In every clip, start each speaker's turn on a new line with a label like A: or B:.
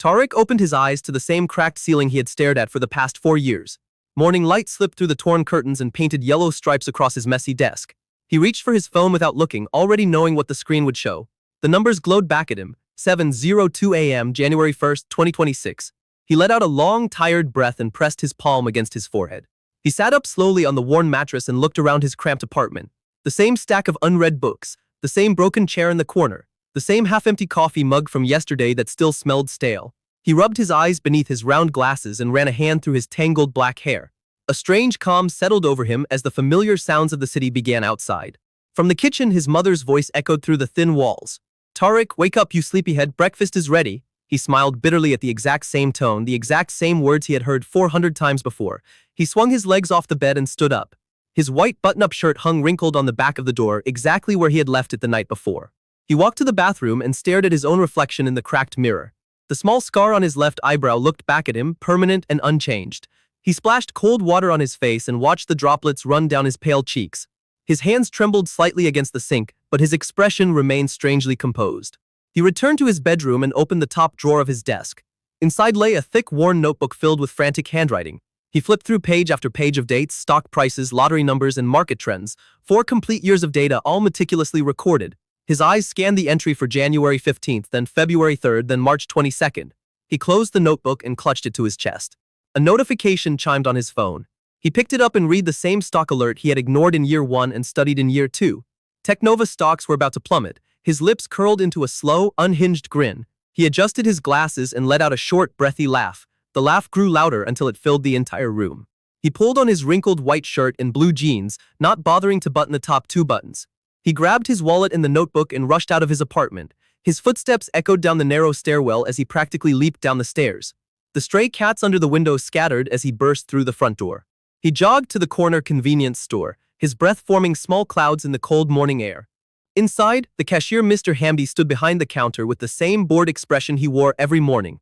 A: Tariq opened his eyes to the same cracked ceiling he had stared at for the past 4 years. Morning light slipped through the torn curtains and painted yellow stripes across his messy desk. He reached for his phone without looking, already knowing what the screen would show. The numbers glowed back at him. 7:02 a.m. January 1st, 2026. He let out a long, tired breath and pressed his palm against his forehead. He sat up slowly on the worn mattress and looked around his cramped apartment. The same stack of unread books, the same broken chair in the corner, the same half-empty coffee mug from yesterday that still smelled stale. He rubbed his eyes beneath his round glasses and ran a hand through his tangled black hair. A strange calm settled over him as the familiar sounds of the city began outside. From the kitchen, his mother's voice echoed through the thin walls. "Tariq, wake up, you sleepyhead, breakfast is ready." He smiled bitterly at the exact same tone, the exact same words he had heard 400 times before. He swung his legs off the bed and stood up. His white button-up shirt hung wrinkled on the back of the door, exactly where he had left it the night before. He walked to the bathroom and stared at his own reflection in the cracked mirror. The small scar on his left eyebrow looked back at him, permanent and unchanged. He splashed cold water on his face and watched the droplets run down his pale cheeks. His hands trembled slightly against the sink, but his expression remained strangely composed. He returned to his bedroom and opened the top drawer of his desk. Inside lay a thick, worn notebook filled with frantic handwriting. He flipped through page after page of dates, stock prices, lottery numbers, and market trends. 4 complete years of data, all meticulously recorded. His eyes scanned the entry for January 15th, then February 3rd, then March 22nd. He closed the notebook and clutched it to his chest. A notification chimed on his phone. He picked it up and read the same stock alert he had ignored in year 1 and studied in year 2. Technova stocks were about to plummet. His lips curled into a slow, unhinged grin. He adjusted his glasses and let out a short, breathy laugh. The laugh grew louder until it filled the entire room. He pulled on his wrinkled white shirt and blue jeans, not bothering to button the top 2 buttons. He grabbed his wallet and the notebook and rushed out of his apartment. His footsteps echoed down the narrow stairwell as he practically leaped down the stairs. The stray cats under the window scattered as he burst through the front door. He jogged to the corner convenience store, his breath forming small clouds in the cold morning air. Inside, the cashier Mr. Hamby stood behind the counter with the same bored expression he wore every morning.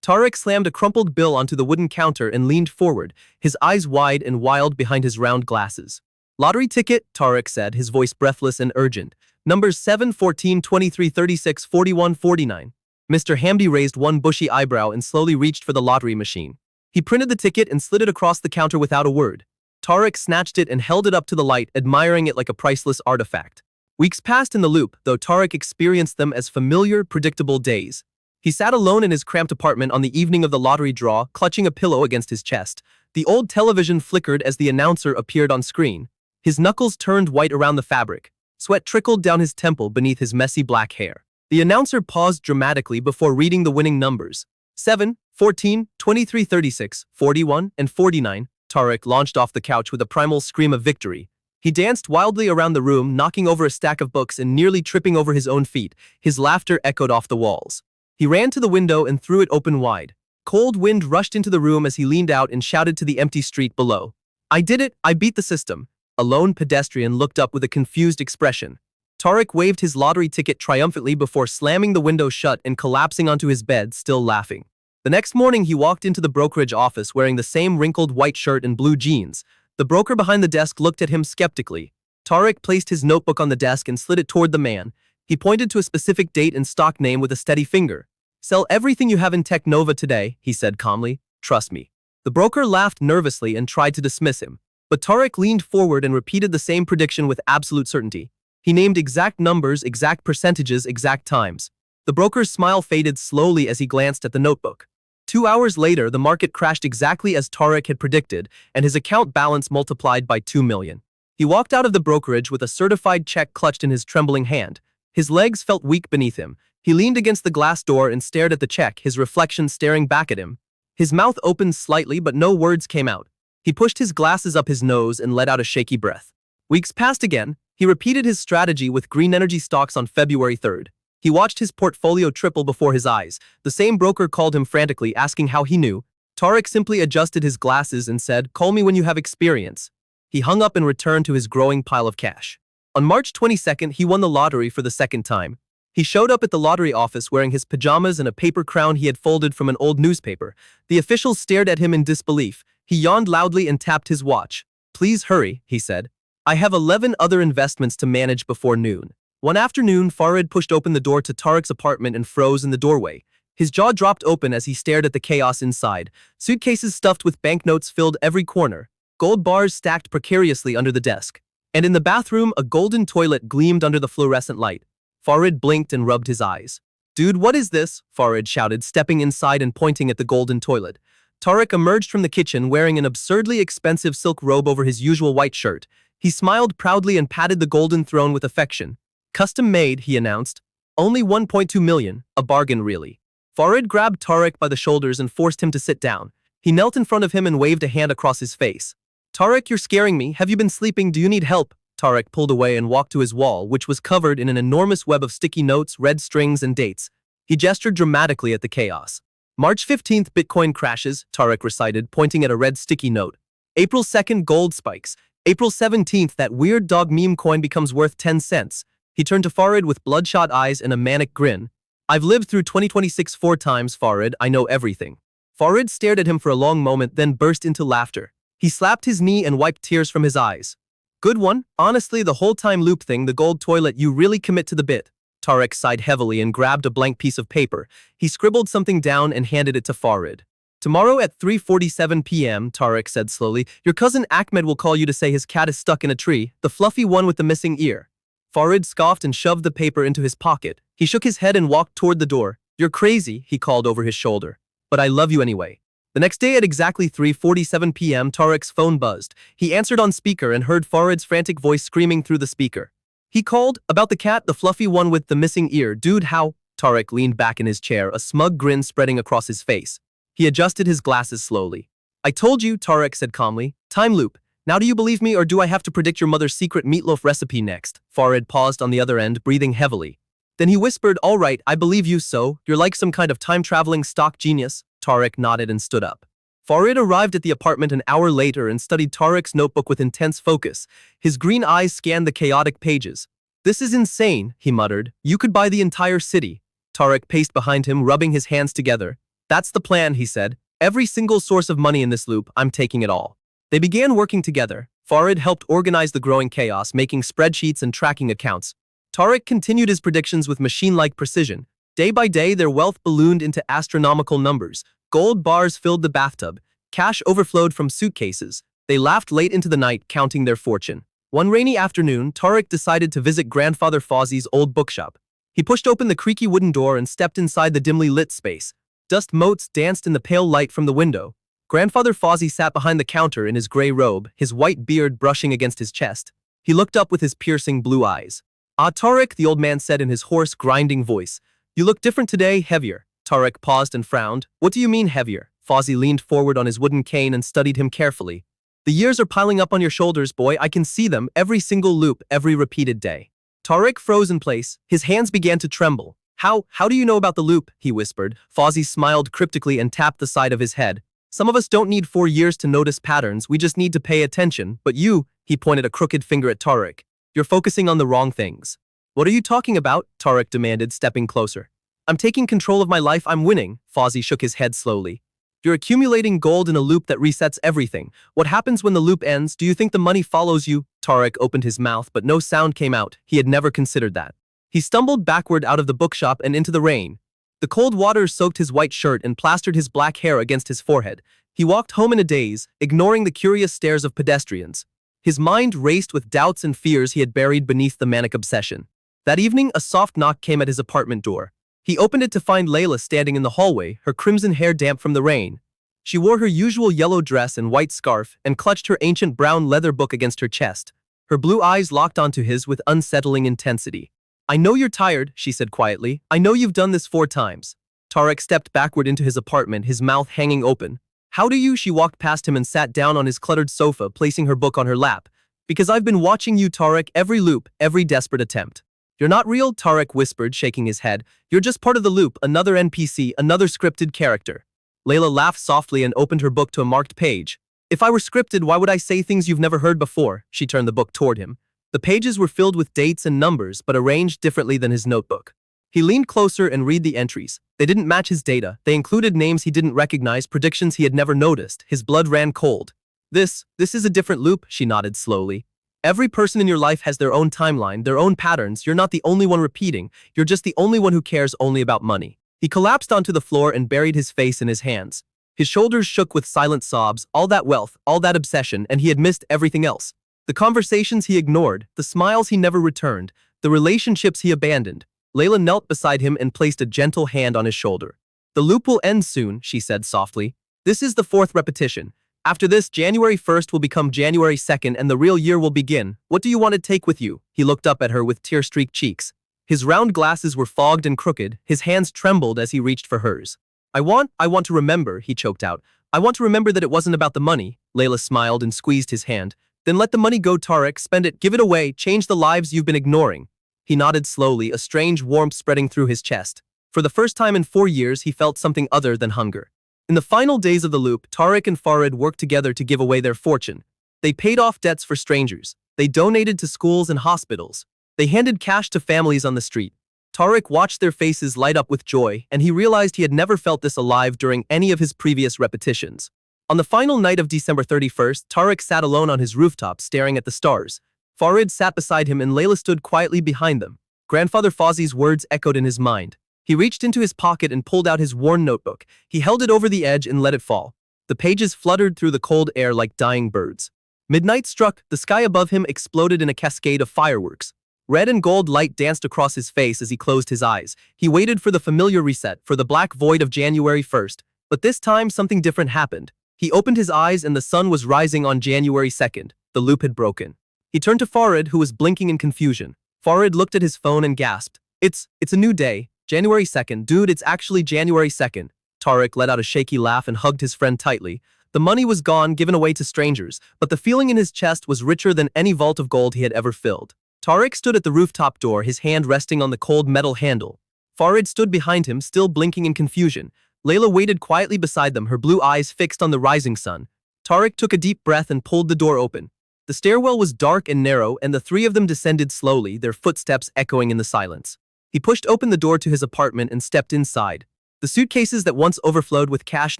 A: Tariq slammed a crumpled bill onto the wooden counter and leaned forward, his eyes wide and wild behind his round glasses. "Lottery ticket," Tariq said, his voice breathless and urgent. "Numbers 7, 14, 23, 36, 41, 49. Mr. Hamby raised one bushy eyebrow and slowly reached for the lottery machine. He printed the ticket and slid it across the counter without a word. Tariq snatched it and held it up to the light, admiring it like a priceless artifact. Weeks passed in the loop, though Tariq experienced them as familiar, predictable days. He sat alone in his cramped apartment on the evening of the lottery draw, clutching a pillow against his chest. The old television flickered as the announcer appeared on screen. His knuckles turned white around the fabric. Sweat trickled down his temple beneath his messy black hair. The announcer paused dramatically before reading the winning numbers. 7, 14, 23, 36, 41, and 49. Tariq launched off the couch with a primal scream of victory. He danced wildly around the room, knocking over a stack of books and nearly tripping over his own feet. His laughter echoed off the walls. He ran to the window and threw it open wide. Cold wind rushed into the room as he leaned out and shouted to the empty street below. "I did it! I beat the system!" A lone pedestrian looked up with a confused expression. Tariq waved his lottery ticket triumphantly before slamming the window shut and collapsing onto his bed, still laughing. The next morning, he walked into the brokerage office wearing the same wrinkled white shirt and blue jeans. The broker behind the desk looked at him skeptically. Tariq placed his notebook on the desk and slid it toward the man. He pointed to a specific date and stock name with a steady finger. "Sell everything you have in Technova today," he said calmly. "Trust me." The broker laughed nervously and tried to dismiss him. But Tariq leaned forward and repeated the same prediction with absolute certainty. He named exact numbers, exact percentages, exact times. The broker's smile faded slowly as he glanced at the notebook. 2 hours later, the market crashed exactly as Tariq had predicted, and his account balance multiplied by 2 million. He walked out of the brokerage with a certified check clutched in his trembling hand. His legs felt weak beneath him. He leaned against the glass door and stared at the check, his reflection staring back at him. His mouth opened slightly, but no words came out. He pushed his glasses up his nose and let out a shaky breath. Weeks passed again. He repeated his strategy with green energy stocks on February 3rd. He watched his portfolio triple before his eyes. The same broker called him frantically, asking how he knew. Tariq simply adjusted his glasses and said, "Call me when you have experience." He hung up and returned to his growing pile of cash. On March 22nd, he won the lottery for the second time. He showed up at the lottery office wearing his pajamas and a paper crown he had folded from an old newspaper. The officials stared at him in disbelief. He yawned loudly and tapped his watch. "Please hurry," he said. "I have 11 other investments to manage before noon." One afternoon, Farid pushed open the door to Tariq's apartment and froze in the doorway. His jaw dropped open as he stared at the chaos inside. Suitcases stuffed with banknotes filled every corner. Gold bars stacked precariously under the desk. And in the bathroom, a golden toilet gleamed under the fluorescent light. Farid blinked and rubbed his eyes. "Dude, what is this?" Farid shouted, stepping inside and pointing at the golden toilet. Tariq emerged from the kitchen wearing an absurdly expensive silk robe over his usual white shirt. He smiled proudly and patted the golden throne with affection. "Custom made," he announced. "Only 1.2 million, a bargain really." Farid grabbed Tariq by the shoulders and forced him to sit down. He knelt in front of him and waved a hand across his face. "Tariq, you're scaring me. Have you been sleeping? Do you need help?" Tariq pulled away and walked to his wall, which was covered in an enormous web of sticky notes, red strings, and dates. He gestured dramatically at the chaos. "March 15th, Bitcoin crashes," Tariq recited, pointing at a red sticky note. "April 2nd, gold spikes. April 17th, that weird dog meme coin becomes worth 10 cents. He turned to Farid with bloodshot eyes and a manic grin. "I've lived through 2026 4 times, Farid. I know everything." Farid stared at him for a long moment, then burst into laughter. He slapped his knee and wiped tears from his eyes. "Good one. Honestly, the whole time loop thing, the gold toilet, you really commit to the bit." Tariq sighed heavily and grabbed a blank piece of paper. He scribbled something down and handed it to Farid. "Tomorrow at 3:47 p.m., Tariq said slowly, your cousin Ahmed will call you to say his cat is stuck in a tree, the fluffy one with the missing ear." Farid scoffed and shoved the paper into his pocket. He shook his head and walked toward the door. "You're crazy," he called over his shoulder. "But I love you anyway." The next day at exactly 3:47 p.m., Tariq's phone buzzed. He answered on speaker and heard Farid's frantic voice screaming through the speaker. He called, "About the cat, the fluffy one with the missing ear. Dude, how?" Tariq leaned back in his chair, a smug grin spreading across his face. He adjusted his glasses slowly. "I told you," Tariq said calmly. "Time loop. Now do you believe me, or do I have to predict your mother's secret meatloaf recipe next?" Farid paused on the other end, breathing heavily. Then he whispered, "All right, I believe you, so you're like some kind of time-traveling stock genius." Tariq nodded and stood up. Farid arrived at the apartment an hour later and studied Tariq's notebook with intense focus. His green eyes scanned the chaotic pages. "This is insane," he muttered. "You could buy the entire city." Tariq paced behind him, rubbing his hands together. "That's the plan," he said. "Every single source of money in this loop, I'm taking it all." They began working together. Farid helped organize the growing chaos, making spreadsheets and tracking accounts. Tariq continued his predictions with machine-like precision. Day by day, their wealth ballooned into astronomical numbers. Gold bars filled the bathtub. Cash overflowed from suitcases. They laughed late into the night, counting their fortune. One rainy afternoon, Tariq decided to visit Grandfather Fozzie's old bookshop. He pushed open the creaky wooden door and stepped inside the dimly lit space. Dust motes danced in the pale light from the window. Grandfather Fozzie sat behind the counter in his gray robe, his white beard brushing against his chest. He looked up with his piercing blue eyes. "Ah, Tariq," the old man said in his hoarse, grinding voice. "You look different today, heavier." Tariq paused and frowned. "What do you mean, heavier?" Fozzie leaned forward on his wooden cane and studied him carefully. "The years are piling up on your shoulders, boy. I can see them, every single loop, every repeated day." Tariq froze in place. His hands began to tremble. How do you know about the loop?" he whispered. Fozzie smiled cryptically and tapped the side of his head. "Some of us don't need 4 years to notice patterns, we just need to pay attention. But you," he pointed a crooked finger at Tariq, "you're focusing on the wrong things." "What are you talking about?" Tariq demanded, stepping closer. "I'm taking control of my life, I'm winning." Fozzie shook his head slowly. "You're accumulating gold in a loop that resets everything. What happens when the loop ends? Do you think the money follows you?" Tariq opened his mouth, but no sound came out. He had never considered that. He stumbled backward out of the bookshop and into the rain. The cold water soaked his white shirt and plastered his black hair against his forehead. He walked home in a daze, ignoring the curious stares of pedestrians. His mind raced with doubts and fears he had buried beneath the manic obsession. That evening, a soft knock came at his apartment door. He opened it to find Layla standing in the hallway, her crimson hair damp from the rain. She wore her usual yellow dress and white scarf and clutched her ancient brown leather book against her chest. Her blue eyes locked onto his with unsettling intensity. "I know you're tired," she said quietly. "I know you've done this 4 times. Tariq stepped backward into his apartment, his mouth hanging open. "How do you?" She walked past him and sat down on his cluttered sofa, placing her book on her lap. "Because I've been watching you, Tariq, every loop, every desperate attempt." "You're not real," Tariq whispered, shaking his head. "You're just part of the loop, another NPC, another scripted character." Layla laughed softly and opened her book to a marked page. "If I were scripted, why would I say things you've never heard before?" She turned the book toward him. The pages were filled with dates and numbers, but arranged differently than his notebook. He leaned closer and read the entries. They didn't match his data. They included names he didn't recognize, predictions he had never noticed. His blood ran cold. This is a different loop," she nodded slowly. "Every person in your life has their own timeline, their own patterns. You're not the only one repeating. You're just the only one who cares only about money." He collapsed onto the floor and buried his face in his hands. His shoulders shook with silent sobs, all that wealth, all that obsession, and he had missed everything else. The conversations he ignored, the smiles he never returned, the relationships he abandoned. Layla knelt beside him and placed a gentle hand on his shoulder. "The loop will end soon," she said softly. "This is the 4th repetition. After this, January 1st will become January 2nd and the real year will begin. What do you want to take with you?" He looked up at her with tear-streaked cheeks. His round glasses were fogged and crooked, his hands trembled as he reached for hers. I want to remember," he choked out. "I want to remember that it wasn't about the money." Layla smiled and squeezed his hand. "Then let the money go, Tarek, spend it, give it away, change the lives you've been ignoring." He nodded slowly, a strange warmth spreading through his chest. For the first time in 4 years, he felt something other than hunger. In the final days of the loop, Tarek and Farid worked together to give away their fortune. They paid off debts for strangers. They donated to schools and hospitals. They handed cash to families on the street. Tarek watched their faces light up with joy, and he realized he had never felt this alive during any of his previous repetitions. On the final night of December 31st, Tarek sat alone on his rooftop staring at the stars. Farid sat beside him and Layla stood quietly behind them. Grandfather Fawzi's words echoed in his mind. He reached into his pocket and pulled out his worn notebook. He held it over the edge and let it fall. The pages fluttered through the cold air like dying birds. Midnight struck, the sky above him exploded in a cascade of fireworks. Red and gold light danced across his face as he closed his eyes. He waited for the familiar reset, for the black void of January 1st. But this time something different happened. He opened his eyes and the sun was rising on January 2nd. The loop had broken. He turned to Farid, who was blinking in confusion. Farid looked at his phone and gasped. It's a new day. January 2nd. Dude, it's actually January 2nd. Tarek let out a shaky laugh and hugged his friend tightly. The money was gone, given away to strangers, but the feeling in his chest was richer than any vault of gold he had ever filled. Tarek stood at the rooftop door, his hand resting on the cold metal handle. Farid stood behind him, still blinking in confusion. Layla waited quietly beside them, her blue eyes fixed on the rising sun. Tarek took a deep breath and pulled the door open. The stairwell was dark and narrow, and the three of them descended slowly, their footsteps echoing in the silence. He pushed open the door to his apartment and stepped inside. The suitcases that once overflowed with cash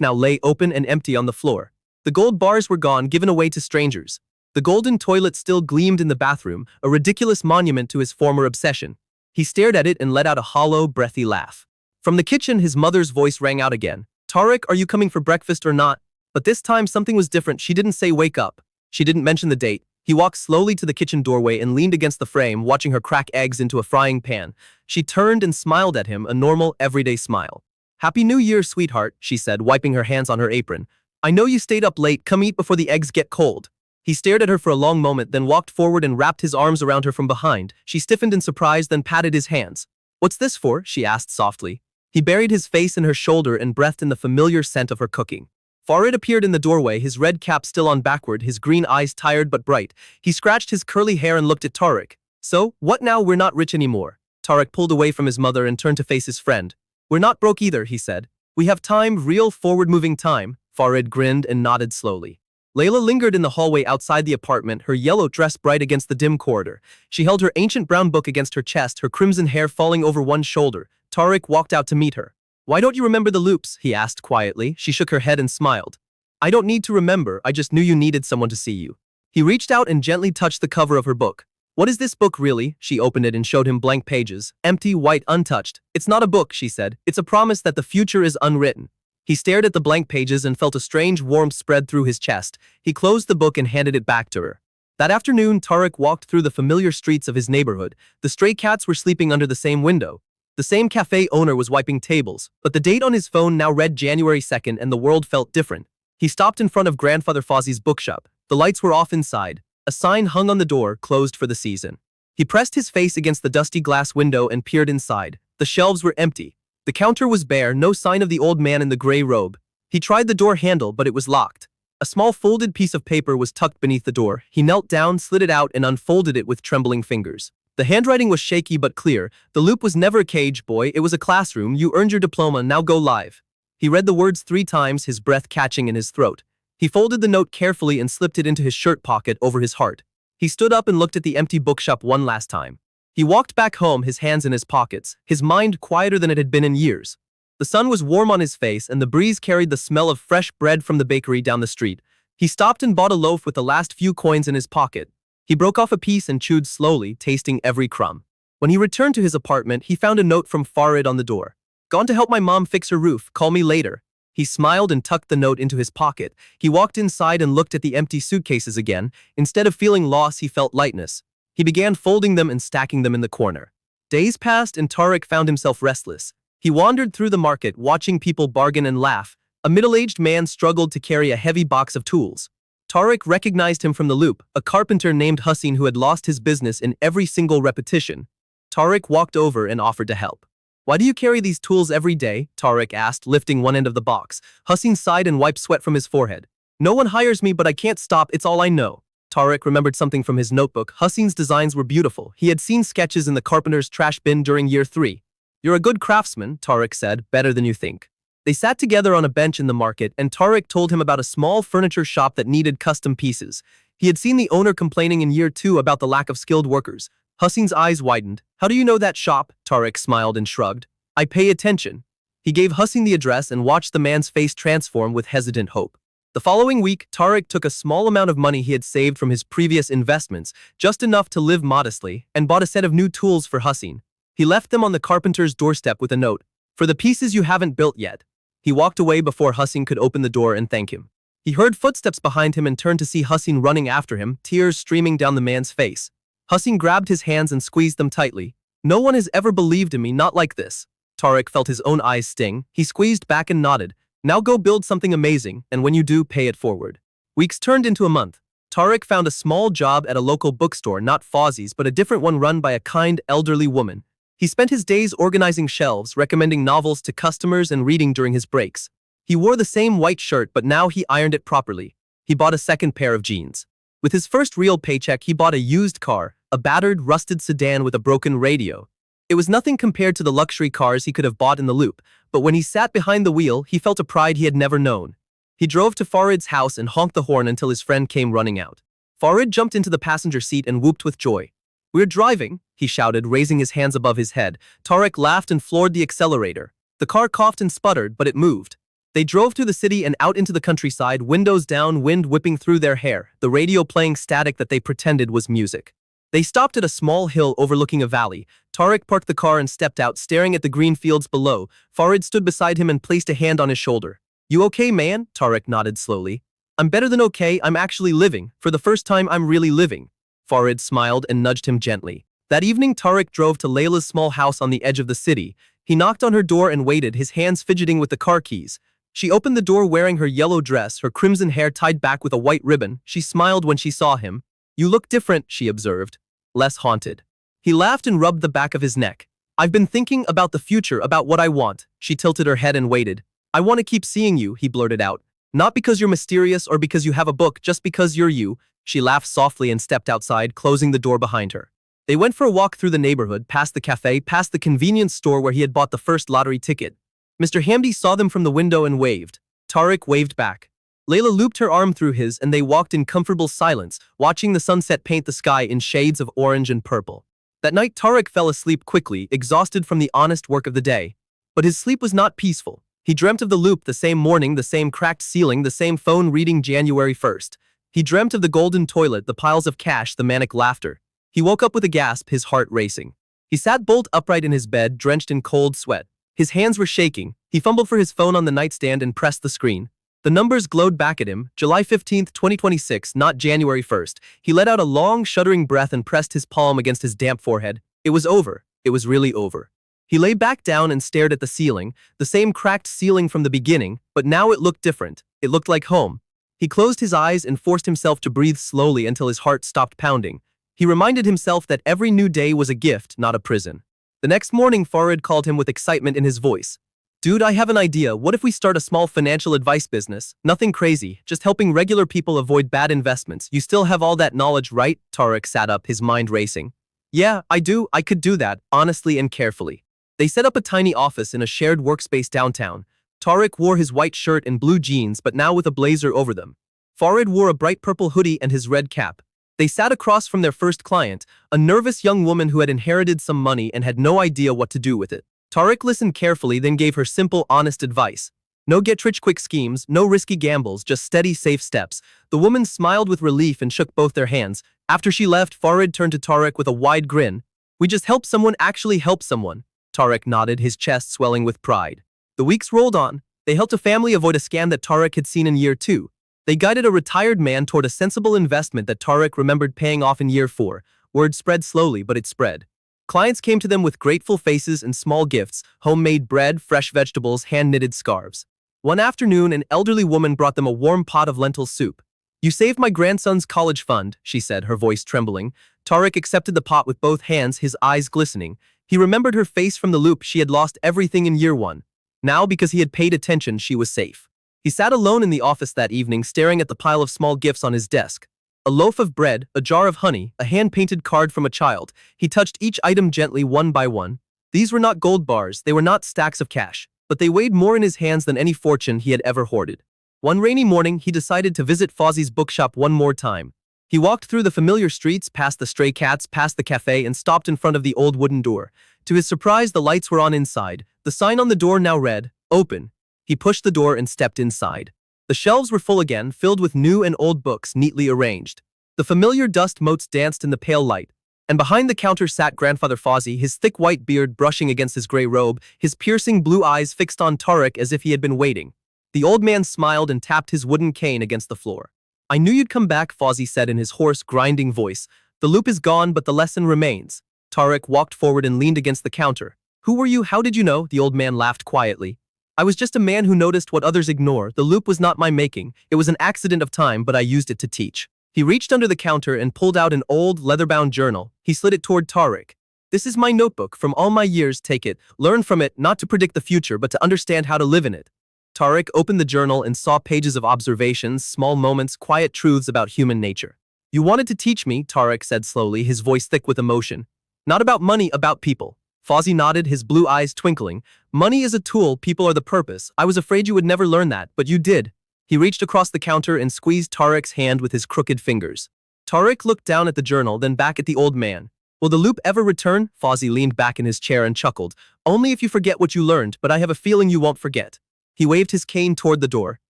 A: now lay open and empty on the floor. The gold bars were gone, given away to strangers. The golden toilet still gleamed in the bathroom, a ridiculous monument to his former obsession. He stared at it and let out a hollow, breathy laugh. From the kitchen, his mother's voice rang out again. "Tarek, are you coming for breakfast or not?" But this time something was different. She didn't say wake up. She didn't mention the date. He walked slowly to the kitchen doorway and leaned against the frame, watching her crack eggs into a frying pan. She turned and smiled at him, a normal, everyday smile. "Happy New Year, sweetheart," she said, wiping her hands on her apron. "I know you stayed up late. Come eat before the eggs get cold." He stared at her for a long moment, then walked forward and wrapped his arms around her from behind. She stiffened in surprise, then patted his hands. "What's this for?" she asked softly. He buried his face in her shoulder and breathed in the familiar scent of her cooking. Farid appeared in the doorway, his red cap still on backward, his green eyes tired but bright. He scratched his curly hair and looked at Tarek. "So, what now? We're not rich anymore." Tarek pulled away from his mother and turned to face his friend. "We're not broke either," he said. "We have time, real forward-moving time." Farid grinned and nodded slowly. Layla lingered in the hallway outside the apartment, her yellow dress bright against the dim corridor. She held her ancient brown book against her chest, her crimson hair falling over one shoulder. Tarek walked out to meet her. "Why don't you remember the loops?" he asked quietly. She shook her head and smiled. "I don't need to remember, I just knew you needed someone to see you." He reached out and gently touched the cover of her book. "What is this book really?" She opened it and showed him blank pages, empty, white, untouched. "It's not a book," she said. "It's a promise that the future is unwritten." He stared at the blank pages and felt a strange warmth spread through his chest. He closed the book and handed it back to her. That afternoon, Tarek walked through the familiar streets of his neighborhood. The stray cats were sleeping under the same window. The same cafe owner was wiping tables, but the date on his phone now read January 2nd and the world felt different. He stopped in front of Grandfather Fawzi's bookshop. The lights were off inside. A sign hung on the door, closed for the season. He pressed his face against the dusty glass window and peered inside. The shelves were empty. The counter was bare, no sign of the old man in the gray robe. He tried the door handle, but it was locked. A small folded piece of paper was tucked beneath the door. He knelt down, slid it out, and unfolded it with trembling fingers. The handwriting was shaky but clear. "The loop was never a cage, boy. It was a classroom. You earned your diploma. Now go live." He read the words 3 times, his breath catching in his throat. He folded the note carefully and slipped it into his shirt pocket over his heart. He stood up and looked at the empty bookshop one last time. He walked back home, his hands in his pockets, his mind quieter than it had been in years. The sun was warm on his face, and the breeze carried the smell of fresh bread from the bakery down the street. He stopped and bought a loaf with the last few coins in his pocket. He broke off a piece and chewed slowly, tasting every crumb. When he returned to his apartment, he found a note from Farid on the door. Gone to help my mom fix her roof. Call me later. He smiled and tucked the note into his pocket. He walked inside and looked at the empty suitcases again. Instead of feeling loss, he felt lightness. He began folding them and stacking them in the corner. Days passed and Tariq found himself restless. He wandered through the market, watching people bargain and laugh. A middle-aged man struggled to carry a heavy box of tools. Tariq recognized him from the loop, a carpenter named Hussein who had lost his business in every single repetition. Tariq walked over and offered to help. Why do you carry these tools every day? Tariq asked, lifting one end of the box. Hussein sighed and wiped sweat from his forehead. No one hires me, but I can't stop, it's all I know. Tariq remembered something from his notebook. Hussein's designs were beautiful. He had seen sketches in the carpenter's trash bin during year 3. You're a good craftsman, Tariq said, better than you think. They sat together on a bench in the market, and Tariq told him about a small furniture shop that needed custom pieces. He had seen the owner complaining in year 2 about the lack of skilled workers. Hussein's eyes widened. How do you know that shop? Tariq smiled and shrugged. I pay attention. He gave Hussein the address and watched the man's face transform with hesitant hope. The following week, Tariq took a small amount of money he had saved from his previous investments, just enough to live modestly, and bought a set of new tools for Hussein. He left them on the carpenter's doorstep with a note. For the pieces you haven't built yet. He walked away before Hussein could open the door and thank him. He heard footsteps behind him and turned to see Hussein running after him, tears streaming down the man's face. Hussein grabbed his hands and squeezed them tightly. No one has ever believed in me, not like this. Tariq felt his own eyes sting. He squeezed back and nodded. Now go build something amazing, and when you do, pay it forward. Weeks turned into a month. Tariq found a small job at a local bookstore, not Fozzie's, but a different one run by a kind, elderly woman. He spent his days organizing shelves, recommending novels to customers and reading during his breaks. He wore the same white shirt, but now he ironed it properly. He bought a second pair of jeans. With his first real paycheck, he bought a used car, a battered, rusted sedan with a broken radio. It was nothing compared to the luxury cars he could have bought in the loop, but when he sat behind the wheel, he felt a pride he had never known. He drove to Farid's house and honked the horn until his friend came running out. Farid jumped into the passenger seat and whooped with joy. We're driving, he shouted, raising his hands above his head. Tariq laughed and floored the accelerator. The car coughed and sputtered, but it moved. They drove through the city and out into the countryside, windows down, wind whipping through their hair, the radio playing static that they pretended was music. They stopped at a small hill overlooking a valley. Tariq parked the car and stepped out, staring at the green fields below. Farid stood beside him and placed a hand on his shoulder. You okay, man? Tariq nodded slowly. I'm better than okay, I'm actually living. For the first time, I'm really living. Farid smiled and nudged him gently. That evening, Tariq drove to Layla's small house on the edge of the city. He knocked on her door and waited, his hands fidgeting with the car keys. She opened the door wearing her yellow dress, her crimson hair tied back with a white ribbon. She smiled when she saw him. You look different, she observed. Less haunted. He laughed and rubbed the back of his neck. I've been thinking about the future, about what I want. She tilted her head and waited. I want to keep seeing you, he blurted out. Not because you're mysterious or because you have a book, just because you're you. She laughed softly and stepped outside, closing the door behind her. They went for a walk through the neighborhood, past the cafe, past the convenience store where he had bought the first lottery ticket. Mr. Hamdi saw them from the window and waved. Tariq waved back. Layla looped her arm through his and they walked in comfortable silence, watching the sunset paint the sky in shades of orange and purple. That night, Tariq fell asleep quickly, exhausted from the honest work of the day. But his sleep was not peaceful. He dreamt of the loop the same morning, the same cracked ceiling, the same phone reading January 1st. He dreamt of the golden toilet, the piles of cash, the manic laughter. He woke up with a gasp, his heart racing. He sat bolt upright in his bed, drenched in cold sweat. His hands were shaking. He fumbled for his phone on the nightstand and pressed the screen. The numbers glowed back at him. July 15th, 2026, not January 1st. He let out a long, shuddering breath and pressed his palm against his damp forehead. It was over. It was really over. He lay back down and stared at the ceiling, the same cracked ceiling from the beginning, but now it looked different. It looked like home. He closed his eyes and forced himself to breathe slowly until his heart stopped pounding. He reminded himself that every new day was a gift, not a prison. The next morning, Farid called him with excitement in his voice. Dude, I have an idea. What if we start a small financial advice business? Nothing crazy, just helping regular people avoid bad investments. You still have all that knowledge, right? Tariq sat up, his mind racing. Yeah, I do. I could do that, honestly and carefully. They set up a tiny office in a shared workspace downtown. Tariq wore his white shirt and blue jeans, but now with a blazer over them. Farid wore a bright purple hoodie and his red cap. They sat across from their first client, a nervous young woman who had inherited some money and had no idea what to do with it. Tariq listened carefully, then gave her simple, honest advice. No get-rich-quick schemes, no risky gambles, just steady, safe steps. The woman smiled with relief and shook both their hands. After she left, Farid turned to Tariq with a wide grin. We just helped someone actually help someone. Tarek nodded, his chest swelling with pride. The weeks rolled on. They helped a family avoid a scam that Tarek had seen in year 2. They guided a retired man toward a sensible investment that Tarek remembered paying off in year 4. Word spread slowly, but it spread. Clients came to them with grateful faces and small gifts: homemade bread, fresh vegetables, hand-knitted scarves. One afternoon, an elderly woman brought them a warm pot of lentil soup. "You saved my grandson's college fund," she said, her voice trembling. Tarek accepted the pot with both hands, his eyes glistening. He remembered her face from the loop. She had lost everything in year 1. Now, because he had paid attention, she was safe. He sat alone in the office that evening, staring at the pile of small gifts on his desk. A loaf of bread, a jar of honey, a hand-painted card from a child. He touched each item gently, one by one. These were not gold bars, they were not stacks of cash, but they weighed more in his hands than any fortune he had ever hoarded. One rainy morning, he decided to visit Fozzie's bookshop one more time. He walked through the familiar streets, past the stray cats, past the cafe, and stopped in front of the old wooden door. To his surprise, the lights were on inside. The sign on the door now read, "Open." He pushed the door and stepped inside. The shelves were full again, filled with new and old books, neatly arranged. The familiar dust motes danced in the pale light, and behind the counter sat Grandfather Fozzie, his thick white beard brushing against his gray robe, his piercing blue eyes fixed on Tarek as if he had been waiting. The old man smiled and tapped his wooden cane against the floor. "I knew you'd come back," Fozzie said in his hoarse, grinding voice. "The loop is gone, but the lesson remains." Tarek walked forward and leaned against the counter. "Who were you? How did you know?" The old man laughed quietly. "I was just a man who noticed what others ignore. The loop was not my making. It was an accident of time, but I used it to teach." He reached under the counter and pulled out an old, leather-bound journal. He slid it toward Tarek. "This is my notebook. From all my years, take it. Learn from it, not to predict the future, but to understand how to live in it." Tarek opened the journal and saw pages of observations, small moments, quiet truths about human nature. "You wanted to teach me," Tarek said slowly, his voice thick with emotion. "Not about money, about people." Fozzie nodded, his blue eyes twinkling. "Money is a tool, people are the purpose. I was afraid you would never learn that, but you did." He reached across the counter and squeezed Tarek's hand with his crooked fingers. Tarek looked down at the journal, then back at the old man. "Will the loop ever return?" Fozzie leaned back in his chair and chuckled. "Only if you forget what you learned, but I have a feeling you won't forget." He waved his cane toward the door.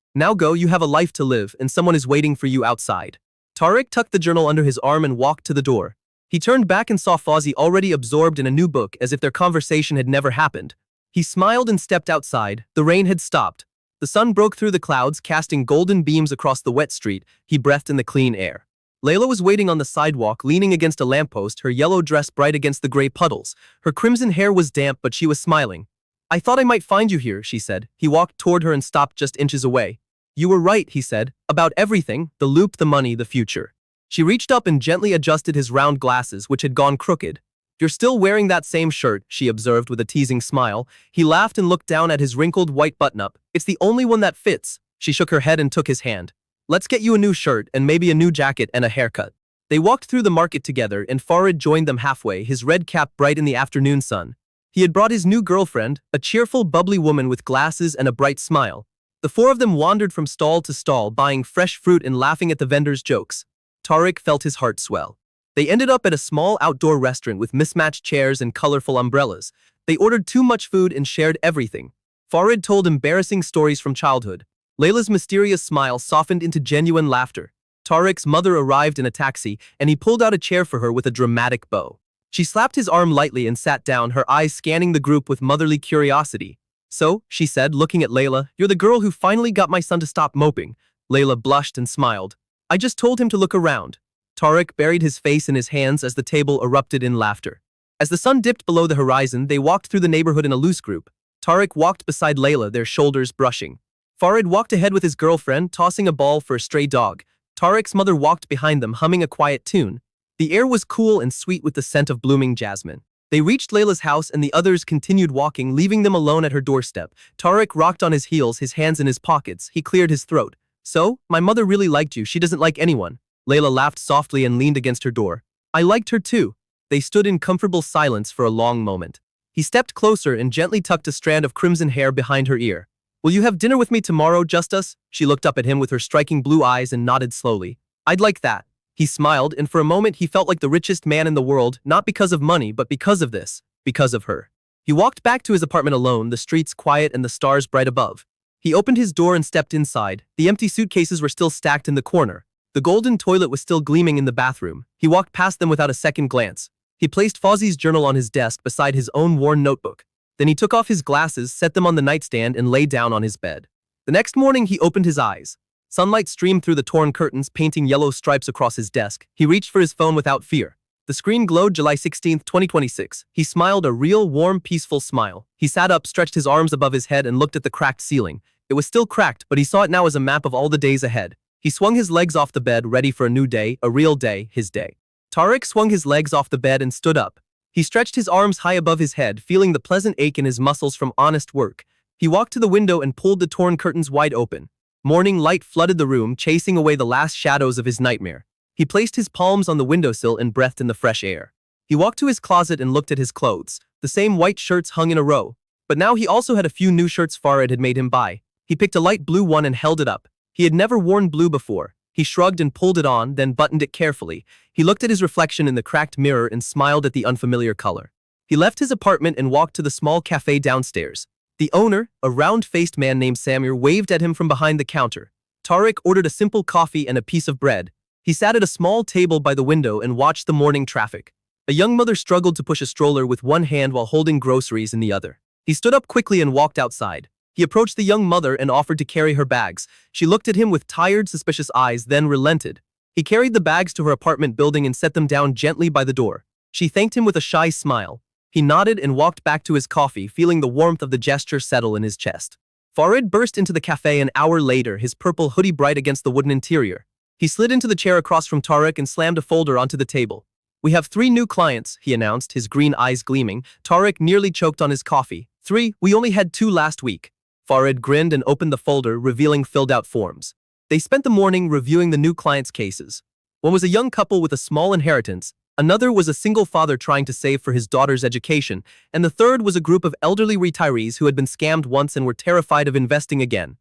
A: "Now go, you have a life to live, and someone is waiting for you outside." Tarek tucked the journal under his arm and walked to the door. He turned back and saw Fozzie already absorbed in a new book, as if their conversation had never happened. He smiled and stepped outside. The rain had stopped. The sun broke through the clouds, casting golden beams across the wet street. He breathed in the clean air. Layla was waiting on the sidewalk, leaning against a lamppost, her yellow dress bright against the gray puddles. Her crimson hair was damp, but she was smiling. "I thought I might find you here," she said. He walked toward her and stopped just inches away. "You were right," he said, "about everything, the loop, the money, the future." She reached up and gently adjusted his round glasses, which had gone crooked. "You're still wearing that same shirt," she observed with a teasing smile. He laughed and looked down at his wrinkled white button-up. "It's the only one that fits." She shook her head and took his hand. "Let's get you a new shirt and maybe a new jacket and a haircut." They walked through the market together, and Farid joined them halfway, his red cap bright in the afternoon sun. He had brought his new girlfriend, a cheerful, bubbly woman with glasses and a bright smile. The four of them wandered from stall to stall, buying fresh fruit and laughing at the vendors' jokes. Tarek felt his heart swell. They ended up at a small outdoor restaurant with mismatched chairs and colorful umbrellas. They ordered too much food and shared everything. Farid told embarrassing stories from childhood. Layla's mysterious smile softened into genuine laughter. Tarek's mother arrived in a taxi, and he pulled out a chair for her with a dramatic bow. She slapped his arm lightly and sat down, her eyes scanning the group with motherly curiosity. "So," she said, looking at Layla, "you're the girl who finally got my son to stop moping." Layla blushed and smiled. "I just told him to look around." Tarek buried his face in his hands as the table erupted in laughter. As the sun dipped below the horizon, they walked through the neighborhood in a loose group. Tarek walked beside Layla, their shoulders brushing. Farid walked ahead with his girlfriend, tossing a ball for a stray dog. Tarek's mother walked behind them, humming a quiet tune. The air was cool and sweet with the scent of blooming jasmine. They reached Layla's house and the others continued walking, leaving them alone at her doorstep. Tarek rocked on his heels, his hands in his pockets. He cleared his throat. "So, my mother really liked you. She doesn't like anyone." Layla laughed softly and leaned against her door. "I liked her too." They stood in comfortable silence for a long moment. He stepped closer and gently tucked a strand of crimson hair behind her ear. "Will you have dinner with me tomorrow, just us?" She looked up at him with her striking blue eyes and nodded slowly. "I'd like that." He smiled, and for a moment he felt like the richest man in the world, not because of money, but because of this, because of her. He walked back to his apartment alone, the streets quiet and the stars bright above. He opened his door and stepped inside. The empty suitcases were still stacked in the corner. The golden toilet was still gleaming in the bathroom. He walked past them without a second glance. He placed Fozzie's journal on his desk beside his own worn notebook. Then he took off his glasses, set them on the nightstand, and lay down on his bed. The next morning, he opened his eyes. Sunlight streamed through the torn curtains, painting yellow stripes across his desk. He reached for his phone without fear. The screen glowed July 16, 2026. He smiled a real, warm, peaceful smile. He sat up, stretched his arms above his head, and looked at the cracked ceiling. It was still cracked, but he saw it now as a map of all the days ahead. He swung his legs off the bed, ready for a new day, a real day, his day. Tariq swung his legs off the bed and stood up. He stretched his arms high above his head, feeling the pleasant ache in his muscles from honest work. He walked to the window and pulled the torn curtains wide open. Morning light flooded the room, chasing away the last shadows of his nightmare. He placed his palms on the windowsill and breathed in the fresh air. He walked to his closet and looked at his clothes. The same white shirts hung in a row. But now he also had a few new shirts Farid had made him buy. He picked a light blue one and held it up. He had never worn blue before. He shrugged and pulled it on, then buttoned it carefully. He looked at his reflection in the cracked mirror and smiled at the unfamiliar color. He left his apartment and walked to the small cafe downstairs. The owner, a round-faced man named Samir, waved at him from behind the counter. Tariq ordered a simple coffee and a piece of bread. He sat at a small table by the window and watched the morning traffic. A young mother struggled to push a stroller with one hand while holding groceries in the other. He stood up quickly and walked outside. He approached the young mother and offered to carry her bags. She looked at him with tired, suspicious eyes, then relented. He carried the bags to her apartment building and set them down gently by the door. She thanked him with a shy smile. He nodded and walked back to his coffee, feeling the warmth of the gesture settle in his chest. Farid burst into the cafe an hour later, his purple hoodie bright against the wooden interior. He slid into the chair across from Tariq and slammed a folder onto the table. "We have 3 new clients," he announced, his green eyes gleaming. Tariq nearly choked on his coffee. "3? We only had 2 last week." Farid grinned and opened the folder, revealing filled-out forms. They spent the morning reviewing the new clients' cases. One was a young couple with a small inheritance, another was a single father trying to save for his daughter's education, and the third was a group of elderly retirees who had been scammed once and were terrified of investing again.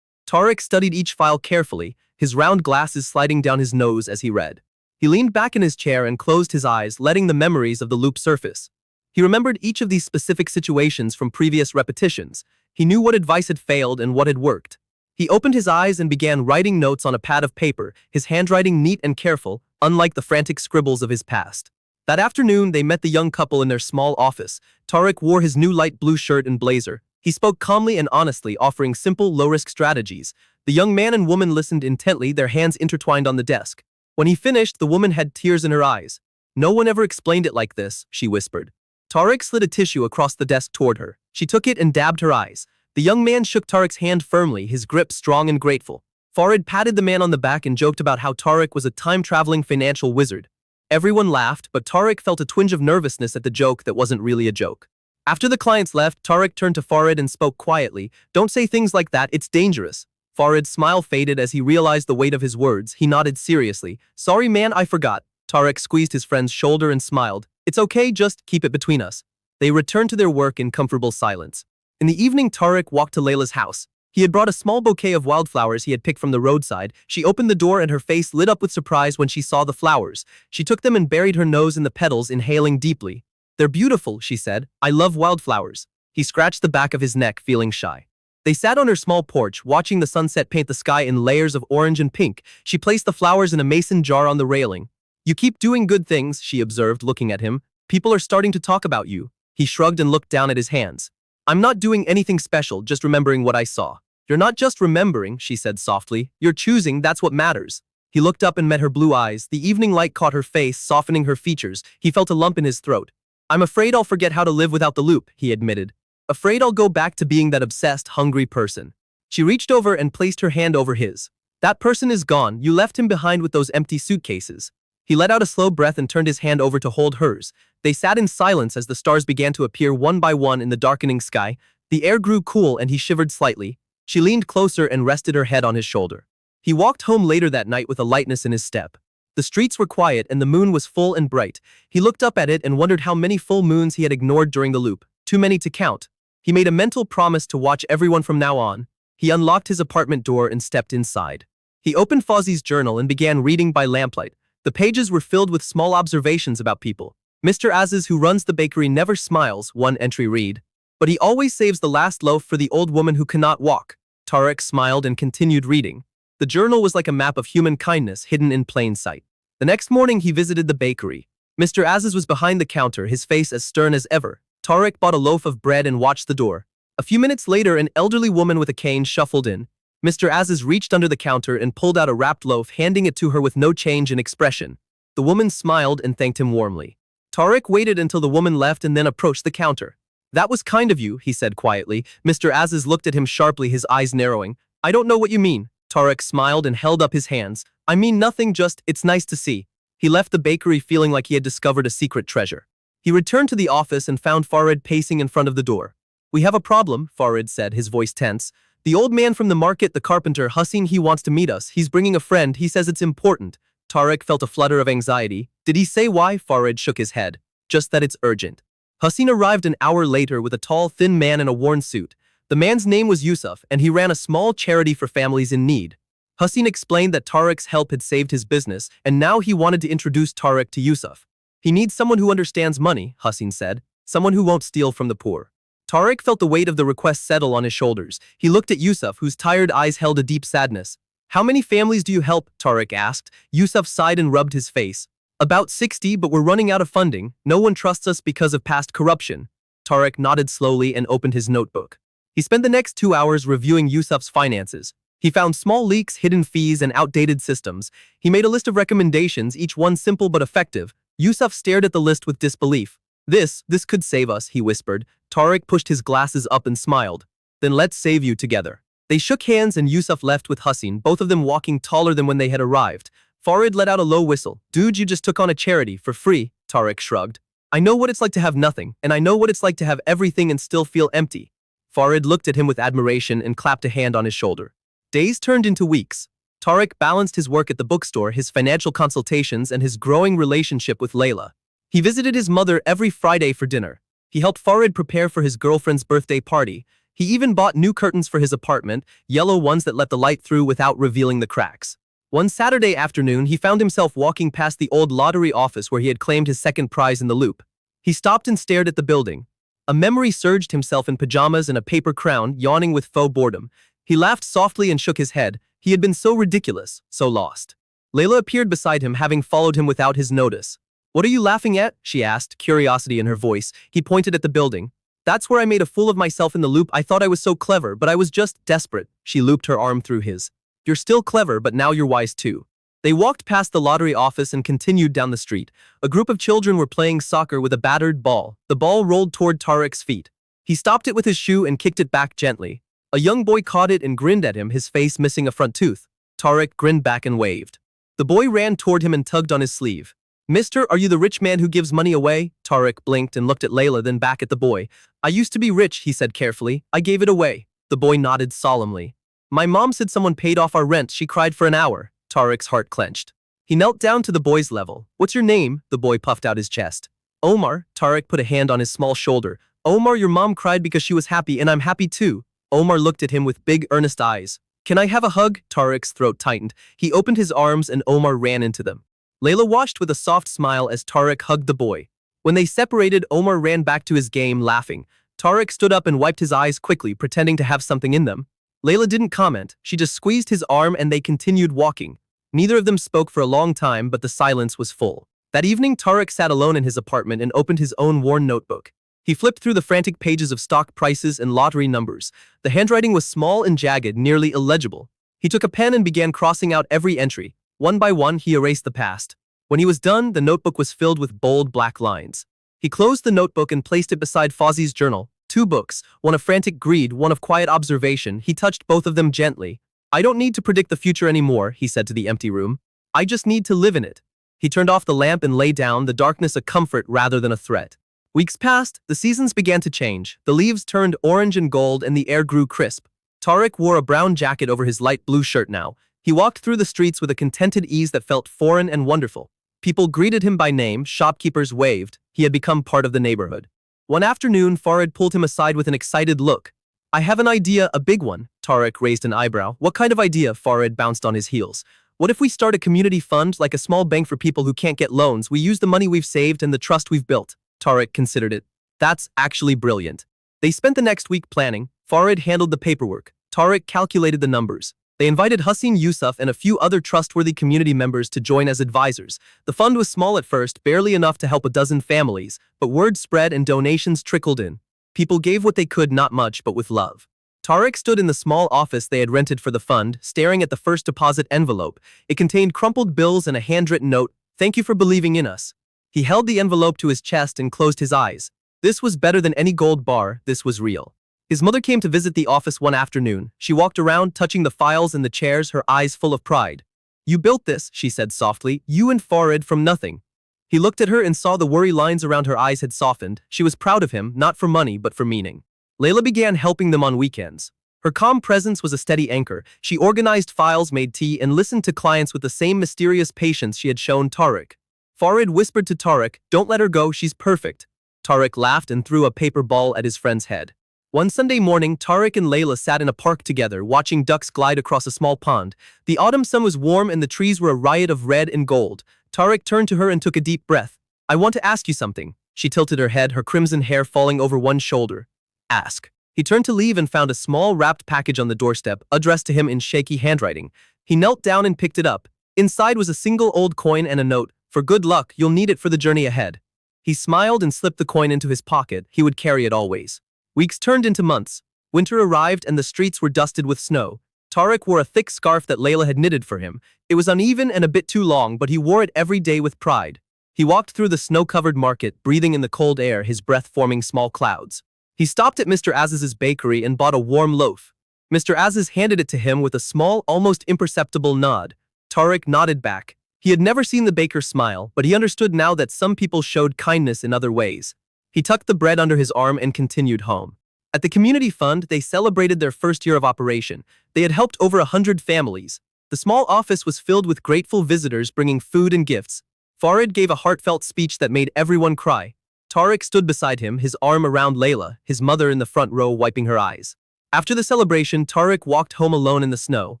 A: Tariq studied each file carefully, his round glasses sliding down his nose as he read. He leaned back in his chair and closed his eyes, letting the memories of the loop surface. He remembered each of these specific situations from previous repetitions. He knew what advice had failed and what had worked. He opened his eyes and began writing notes on a pad of paper, his handwriting neat and careful, unlike the frantic scribbles of his past. That afternoon, they met the young couple in their small office. Tariq wore his new light blue shirt and blazer. He spoke calmly and honestly, offering simple, low-risk strategies. The young man and woman listened intently, their hands intertwined on the desk. When he finished, the woman had tears in her eyes. "No one ever explained it like this," she whispered. Tariq slid a tissue across the desk toward her. She took it and dabbed her eyes. The young man shook Tariq's hand firmly, his grip strong and grateful. Farid patted the man on the back and joked about how Tariq was a time-traveling financial wizard. Everyone laughed, but Tariq felt a twinge of nervousness at the joke that wasn't really a joke. After the clients left, Tariq turned to Farid and spoke quietly. "Don't say things like that, it's dangerous." Farid's smile faded as he realized the weight of his words. He nodded seriously. "Sorry man, I forgot." Tariq squeezed his friend's shoulder and smiled. "It's okay, just keep it between us." They returned to their work in comfortable silence. In the evening, Tariq walked to Layla's house. He had brought a small bouquet of wildflowers he had picked from the roadside. She opened the door and her face lit up with surprise when she saw the flowers. She took them and buried her nose in the petals, inhaling deeply. "They're beautiful," she said. "I love wildflowers." He scratched the back of his neck, feeling shy. They sat on her small porch, watching the sunset paint the sky in layers of orange and pink. She placed the flowers in a mason jar on the railing. "You keep doing good things," she observed, looking at him. "People are starting to talk about you." He shrugged and looked down at his hands. "I'm not doing anything special, just remembering what I saw." "You're not just remembering," she said softly. "You're choosing, that's what matters." He looked up and met her blue eyes. The evening light caught her face, softening her features. He felt a lump in his throat. "I'm afraid I'll forget how to live without the loop," he admitted. "Afraid I'll go back to being that obsessed, hungry person." She reached over and placed her hand over his. "That person is gone, you left him behind with those empty suitcases." He let out a slow breath and turned his hand over to hold hers. They sat in silence as the stars began to appear one by one in the darkening sky. The air grew cool and he shivered slightly. She leaned closer and rested her head on his shoulder. He walked home later that night with a lightness in his step. The streets were quiet and the moon was full and bright. He looked up at it and wondered how many full moons he had ignored during the loop. Too many to count. He made a mental promise to watch everyone from now on. He unlocked his apartment door and stepped inside. He opened Fozzie's journal and began reading by lamplight. The pages were filled with small observations about people. "Mr. Aziz, who runs the bakery, never smiles," one entry read. "But he always saves the last loaf for the old woman who cannot walk." Tariq smiled and continued reading. The journal was like a map of human kindness hidden in plain sight. The next morning he visited the bakery. Mr. Aziz was behind the counter, his face as stern as ever. Tarek bought a loaf of bread and watched the door. A few minutes later, an elderly woman with a cane shuffled in. Mr. Aziz reached under the counter and pulled out a wrapped loaf, handing it to her with no change in expression. The woman smiled and thanked him warmly. Tarek waited until the woman left and then approached the counter. "That was kind of you," he said quietly. Mr. Aziz looked at him sharply, his eyes narrowing. "I don't know what you mean." Tarek smiled and held up his hands. "I mean nothing, just, it's nice to see." He left the bakery feeling like he had discovered a secret treasure. He returned to the office and found Farid pacing in front of the door. "We have a problem," Farid said, his voice tense. "The old man from the market, the carpenter, Hassin, he wants to meet us. He's bringing a friend. He says it's important." Tarek felt a flutter of anxiety. "Did he say why?" Farid shook his head. "Just that it's urgent." Hassin arrived an hour later with a tall, thin man in a worn suit. The man's name was Yusuf, and he ran a small charity for families in need. Hassin explained that Tarek's help had saved his business, and now he wanted to introduce Tarek to Yusuf. "He needs someone who understands money," Hassin said. "Someone who won't steal from the poor." Tarek felt the weight of the request settle on his shoulders. He looked at Yusuf, whose tired eyes held a deep sadness. "How many families do you help?" Tarek asked. Yusuf sighed and rubbed his face. "About 60, but we're running out of funding. No one trusts us because of past corruption." Tarek nodded slowly and opened his notebook. He spent the next 2 hours reviewing Yusuf's finances. He found small leaks, hidden fees, and outdated systems. He made a list of recommendations, each one simple but effective. Yusuf stared at the list with disbelief. This could save us," he whispered. Tarek pushed his glasses up and smiled. "Then let's save you together." They shook hands and Yusuf left with Hassin, both of them walking taller than when they had arrived. Farid let out a low whistle. "Dude, you just took on a charity, for free," Tarek shrugged. "I know what it's like to have nothing, and I know what it's like to have everything and still feel empty." Farid looked at him with admiration and clapped a hand on his shoulder. Days turned into weeks. Tarek balanced his work at the bookstore, his financial consultations, and his growing relationship with Layla. He visited his mother every Friday for dinner. He helped Farid prepare for his girlfriend's birthday party. He even bought new curtains for his apartment, yellow ones that let the light through without revealing the cracks. One Saturday afternoon, he found himself walking past the old lottery office where he had claimed his second prize in the loop. He stopped and stared at the building. A memory surged, himself in pajamas and a paper crown, yawning with faux boredom. He laughed softly and shook his head. He had been so ridiculous, so lost. Layla appeared beside him, having followed him without his notice. "What are you laughing at?" she asked, curiosity in her voice. He pointed at the building. "That's where I made a fool of myself in the loop. I thought I was so clever, but I was just desperate." She looped her arm through his. "You're still clever, but now you're wise too." They walked past the lottery office and continued down the street. A group of children were playing soccer with a battered ball. The ball rolled toward Tarek's feet. He stopped it with his shoe and kicked it back gently. A young boy caught it and grinned at him, his face missing a front tooth. Tarek grinned back and waved. The boy ran toward him and tugged on his sleeve. "Mister, are you the rich man who gives money away?" Tarek blinked and looked at Layla, then back at the boy. "I used to be rich," he said carefully. "I gave it away." The boy nodded solemnly. "My mom said someone paid off our rent. She cried for an hour." Tarek's heart clenched. He knelt down to the boy's level. "What's your name?" The boy puffed out his chest. "Omar." Tarek put a hand on his small shoulder. "Omar, your mom cried because she was happy, and I'm happy too." Omar looked at him with big, earnest eyes. "Can I have a hug?" Tarek's throat tightened. He opened his arms and Omar ran into them. Layla watched with a soft smile as Tarek hugged the boy. When they separated, Omar ran back to his game, laughing. Tarek stood up and wiped his eyes quickly, pretending to have something in them. Layla didn't comment. She just squeezed his arm and they continued walking. Neither of them spoke for a long time, but the silence was full. That evening, Tarek sat alone in his apartment and opened his own worn notebook. He flipped through the frantic pages of stock prices and lottery numbers. The handwriting was small and jagged, nearly illegible. He took a pen and began crossing out every entry. One by one, he erased the past. When he was done, the notebook was filled with bold black lines. He closed the notebook and placed it beside Fozzie's journal. 2 books, one of frantic greed, one of quiet observation. He touched both of them gently. "I don't need to predict the future anymore," he said to the empty room. "I just need to live in it." He turned off the lamp and lay down, the darkness a comfort rather than a threat. Weeks passed, the seasons began to change. The leaves turned orange and gold and the air grew crisp. Tarek wore a brown jacket over his light blue shirt now. He walked through the streets with a contented ease that felt foreign and wonderful. People greeted him by name, shopkeepers waved. He had become part of the neighborhood. One afternoon, Farid pulled him aside with an excited look. "I have an idea, a big one." Tarek raised an eyebrow. "What kind of idea?" Farid bounced on his heels. "What if we start a community fund, like a small bank for people who can't get loans? We use the money we've saved and the trust we've built." Tarek considered it. "That's actually brilliant." They spent the next week planning. Farid handled the paperwork. Tarek calculated the numbers. They invited Hussein Yusuf and a few other trustworthy community members to join as advisors. The fund was small at first, barely enough to help a dozen families, but word spread and donations trickled in. People gave what they could, not much, but with love. Tariq stood in the small office they had rented for the fund, staring at the first deposit envelope. It contained crumpled bills and a handwritten note, "Thank you for believing in us." He held the envelope to his chest and closed his eyes. This was better than any gold bar, this was real. His mother came to visit the office one afternoon. She walked around, touching the files and the chairs, her eyes full of pride. "You built this," she said softly, "you and Farid from nothing." He looked at her and saw the worry lines around her eyes had softened. She was proud of him, not for money but for meaning. Layla began helping them on weekends. Her calm presence was a steady anchor. She organized files, made tea, and listened to clients with the same mysterious patience she had shown Tariq. Farid whispered to Tariq, "Don't let her go, she's perfect." Tariq laughed and threw a paper ball at his friend's head. One Sunday morning, Tariq and Layla sat in a park together, watching ducks glide across a small pond. The autumn sun was warm and the trees were a riot of red and gold. Tariq turned to her and took a deep breath. "I want to ask you something." She tilted her head, her crimson hair falling over one shoulder. "Ask." He turned to leave and found a small wrapped package on the doorstep, addressed to him in shaky handwriting. He knelt down and picked it up. Inside was a single old coin and a note. "For good luck, you'll need it for the journey ahead." He smiled and slipped the coin into his pocket. He would carry it always. Weeks turned into months. Winter arrived and the streets were dusted with snow. Tariq wore a thick scarf that Layla had knitted for him. It was uneven and a bit too long, but he wore it every day with pride. He walked through the snow-covered market, breathing in the cold air, his breath forming small clouds. He stopped at Mr. Aziz's bakery and bought a warm loaf. Mr. Aziz handed it to him with a small, almost imperceptible nod. Tariq nodded back. He had never seen the baker smile, but he understood now that some people showed kindness in other ways. He tucked the bread under his arm and continued home. At the community fund, they celebrated their first year of operation. They had helped over 100 families. The small office was filled with grateful visitors bringing food and gifts. Farid gave a heartfelt speech that made everyone cry. Tariq stood beside him, his arm around Layla, his mother in the front row wiping her eyes. After the celebration, Tariq walked home alone in the snow.